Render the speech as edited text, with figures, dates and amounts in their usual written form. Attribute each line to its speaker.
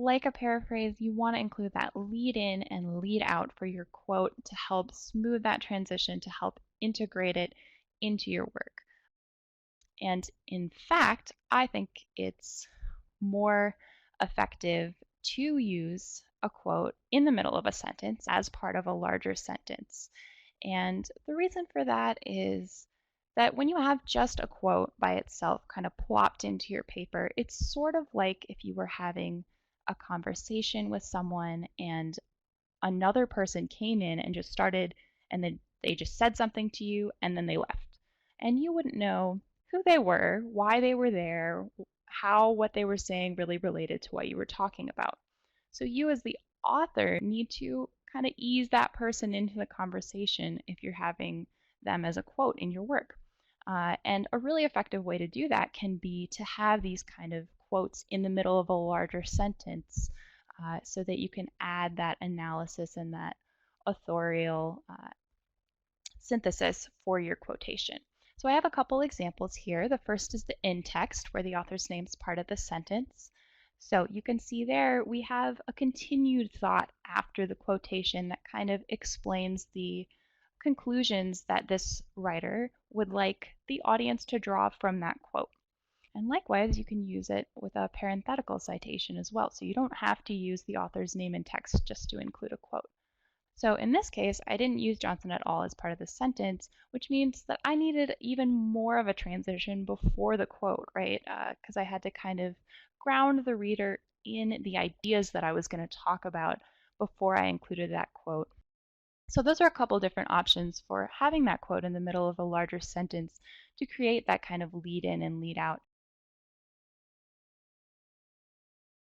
Speaker 1: like a paraphrase, you want to include that lead in and lead out for your quote to help smooth that transition, to help integrate it into your work. And in fact, I think it's more effective to use a quote in the middle of a sentence as part of a larger sentence. And the reason for that is that when you have just a quote by itself kind of plopped into your paper, it's sort of like if you were having a conversation with someone and another person came in and just started, and then they just said something to you and then they left. And you wouldn't know who they were, why they were there, how what they were saying really related to what you were talking about. So you as the author need to kind of ease that person into the conversation if you're having them as a quote in your work. And a really effective way to do that can be to have these kind of quotes in the middle of a larger sentence so that you can add that analysis and that authorial synthesis for your quotation. So I have a couple examples here. The first is the in text, where the author's name is part of the sentence. So you can see there we have a continued thought after the quotation that kind of explains the conclusions that this writer would like the audience to draw from that quote. And likewise, you can use it with a parenthetical citation as well. So you don't have to use the author's name in text just to include a quote. So in this case, I didn't use Johnson et al. As part of the sentence, which means that I needed even more of a transition before the quote, right? Because I had to kind of ground the reader in the ideas that I was going to talk about before I included that quote. So those are a couple different options for having that quote in the middle of a larger sentence to create that kind of lead in and lead out